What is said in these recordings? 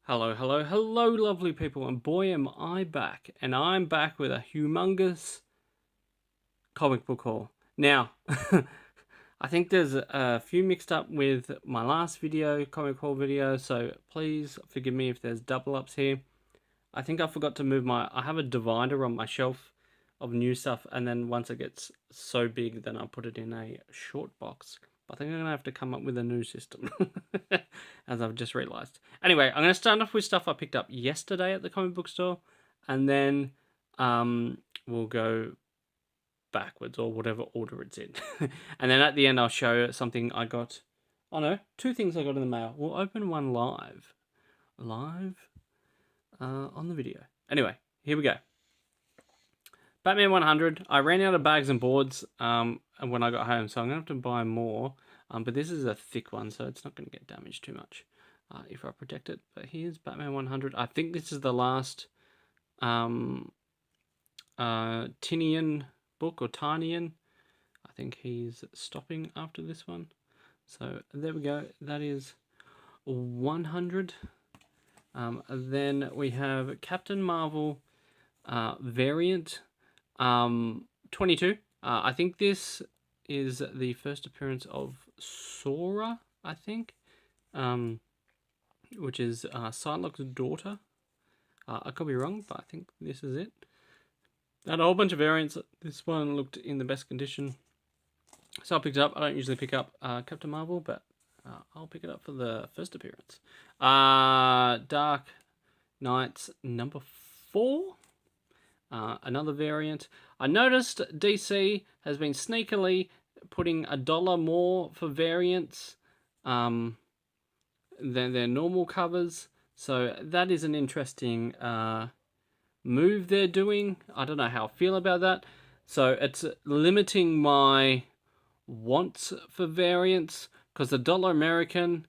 Hello, hello, hello, lovely people, and boy, am I back. And I'm back with a humongous comic book haul. Now, I think there's a few mixed up with my last video, comic haul video, so please forgive me if there's double ups here. I think I forgot to move I have a divider on my shelf of new stuff, and then once it gets so big, then I'll put it in a short box. I think I'm going to have to come up with a new system, as I've just realised. Anyway, I'm going to start off with stuff I picked up yesterday at the comic book store, and then we'll go backwards, or whatever order it's in. And then at the end, I'll show something I got. Oh no, two things I got in the mail. We'll open one live. On the video. Anyway, here we go. Batman 100. I ran out of bags and boards when I got home, so I'm going to have to buy more. But this is a thick one, so it's not going to get damaged too much if I protect it. But here's Batman 100. I think this is the last Tinian book, or Tarnian. I think he's stopping after this one. So there we go. That is 100. Then we have Captain Marvel variant 22. I think this is the first appearance of Sora, I think, which is Psylocke's daughter. I could be wrong, but I think this is it. I had a whole bunch of variants. This one looked in the best condition, so I picked it up. I don't usually pick up Captain Marvel, but I'll pick it up for the first appearance. Dark Knights number 4. Another variant. I noticed DC has been sneakily putting $1 more for variants than their normal covers. So that is an interesting move they're doing. I don't know how I feel about that. So it's limiting my wants for variants, because the dollar American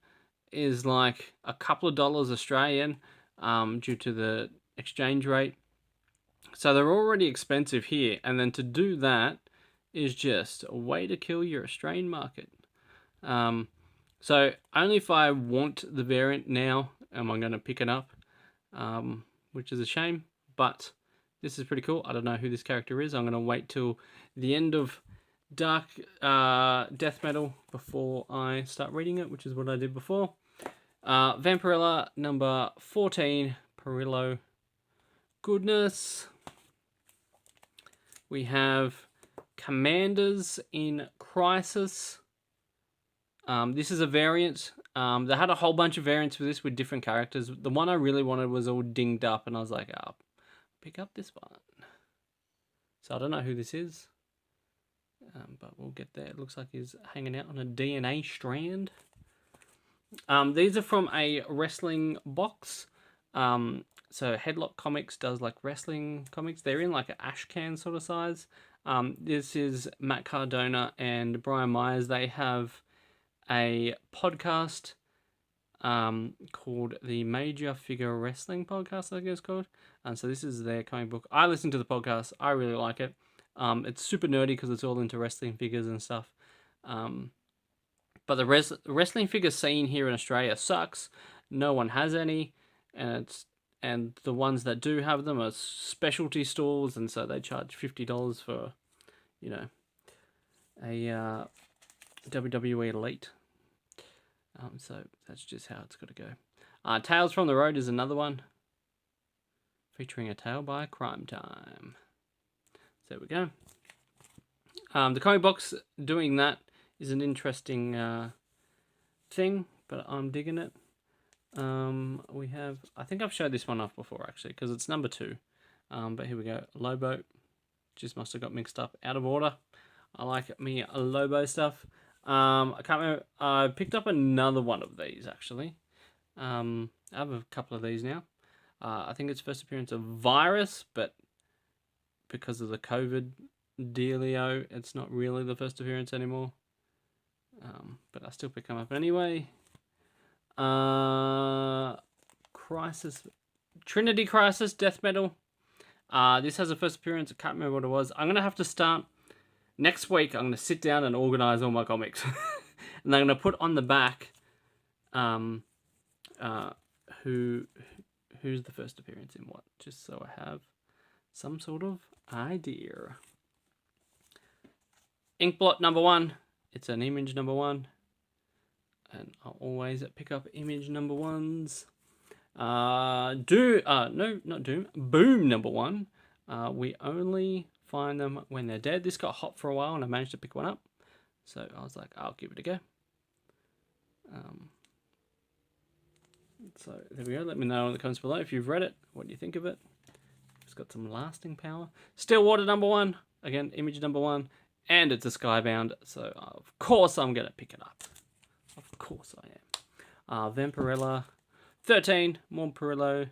is like a couple of dollars Australian due to the exchange rate. So they're already expensive here, and then to do that is just a way to kill your Australian market. So only if I want the variant now am I going to pick it up, which is a shame, but this is pretty cool. I don't know who this character is. I'm going to wait till the end of Dark Death Metal before I start reading it, which is what I did before. Vampirella number 14, Perillo. Goodness. We have Commanders in Crisis. This is a variant. They had a whole bunch of variants for this with different characters. The one I really wanted was all dinged up, and I was like, oh, pick up this one. So I don't know who this is, but we'll get there. It looks like he's hanging out on a DNA strand. These are from a wrestling box. So Headlock Comics does like wrestling comics. They're in like an ash can sort of size. This is Matt Cardona and Brian Myers. They have a podcast called the Major Figure Wrestling Podcast, I think it's called. And so this is their comic book. I listen to the podcast. I really like it. It's super nerdy because it's all into wrestling figures and stuff. But the wrestling figure scene here in Australia sucks. No one has any, and the ones that do have them are specialty stores, and so they charge $50 for, a WWE Elite. So that's just how it's got to go. Tales from the Road is another one, featuring a tale by Crime Time. So there we go. The comic box doing that is an interesting thing, but I'm digging it. We have, I think I've showed this one off before actually, because it's number 2. But here we go. Lobo. Just must have got mixed up out of order. I like me a Lobo stuff. I can't remember. I picked up another one of these actually. I have a couple of these now. I think it's first appearance of Virus, but because of the COVID dealio, it's not really the first appearance anymore. But I still pick them up anyway. Crisis, Trinity Crisis, Death Metal. This has a first appearance. I can't remember what it was. I'm gonna have to start next week. I'm gonna sit down and organize all my comics, and I'm gonna put on the back who's the first appearance in what, just so I have some sort of idea. Inkblot number 1. It's an image number 1. And I'll always pick up image number 1s. No, not Doom. Boom number 1. We only find them when they're dead. This got hot for a while and I managed to pick one up. So I was like, I'll give it a go. So there we go. Let me know in the comments below if you've read it. What do you think of it? It's got some lasting power. Stillwater number 1. Again, image number 1. And it's a Skybound. So of course I'm going to pick it up. Of course I am. Vampirella. 13. More Perillo.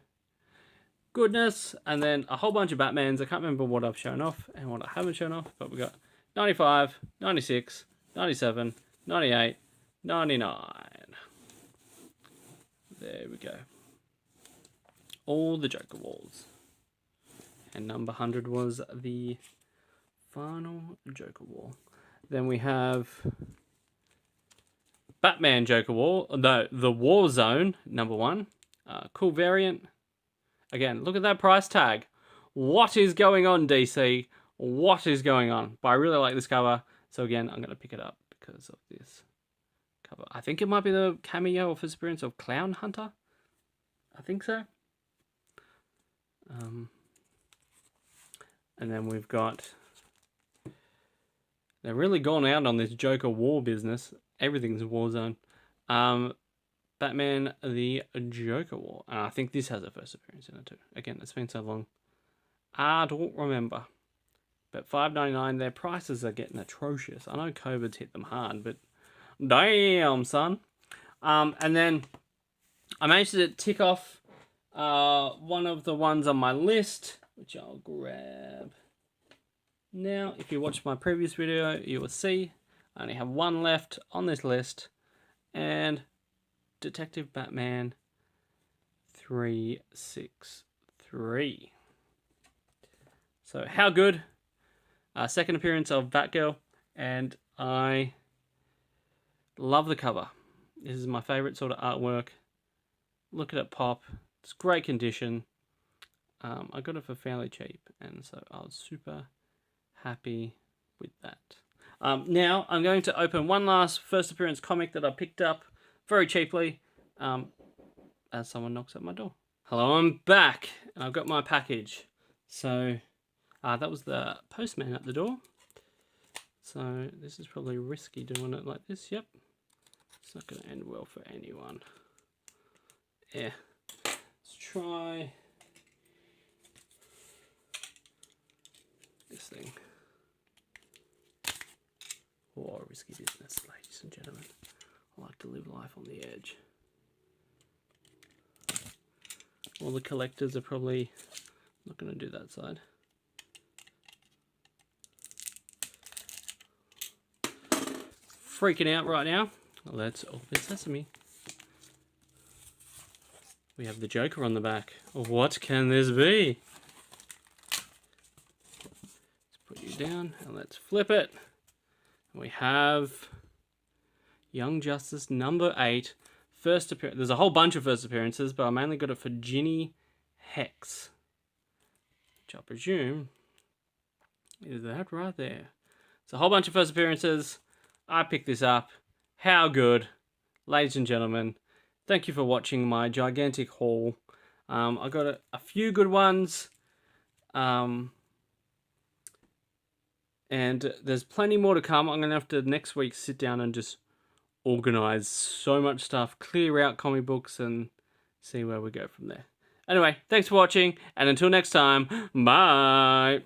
Goodness. And then a whole bunch of Batmans. I can't remember what I've shown off and what I haven't shown off. But we got 95, 96, 97, 98, 99. There we go. All the Joker walls. And number 100 was the final Joker wall. Then we have Batman Joker wall. No, the Warzone number 1. Cool variant. Again, look at that price tag. What is going on, DC? What is going on? But I really like this cover. So again, I'm going to pick it up because of this cover. I think it might be the cameo or first appearance of Clown Hunter. I think so. And then we've got... They're really gone out on this Joker war business. Everything's a Warzone. Batman the Joker War. And I think this has a first appearance in it too. Again, it's been so long. I don't remember. But $5.99, their prices are getting atrocious. I know COVID's hit them hard, but damn, son. And then I managed to tick off one of the ones on my list, which I'll grab now. If you watched my previous video, you will see I only have one left on this list, and Detective Batman 363. So how good? Second appearance of Batgirl, and I love the cover. This is my favorite sort of artwork. Look at it pop. It's great condition. I got it for fairly cheap, and so I was super happy with that. Now I'm going to open one last first appearance comic that I picked up very cheaply as someone knocks at my door. Hello, I'm back. I've got my package. So that was the postman at the door. So this is probably risky doing it like this. Yep. It's not going to end well for anyone. Yeah. Let's try this thing. Oh, risky business, ladies and gentlemen. I like to live life on the edge. All the collectors are probably not going to do that side. Freaking out right now. Let's open sesame. We have the Joker on the back. What can this be? Let's put you down and let's flip it. We have Young Justice number 8. First appearance. There's a whole bunch of first appearances, but I mainly got it for Ginny Hex, which I presume is that right there. It's a whole bunch of first appearances. I picked this up. How good, ladies and gentlemen. Thank you for watching my gigantic haul. I got a few good ones. And there's plenty more to come. I'm going to have to next week sit down and just organize so much stuff, clear out comic books, and see where we go from there. Anyway, thanks for watching, and until next time, bye!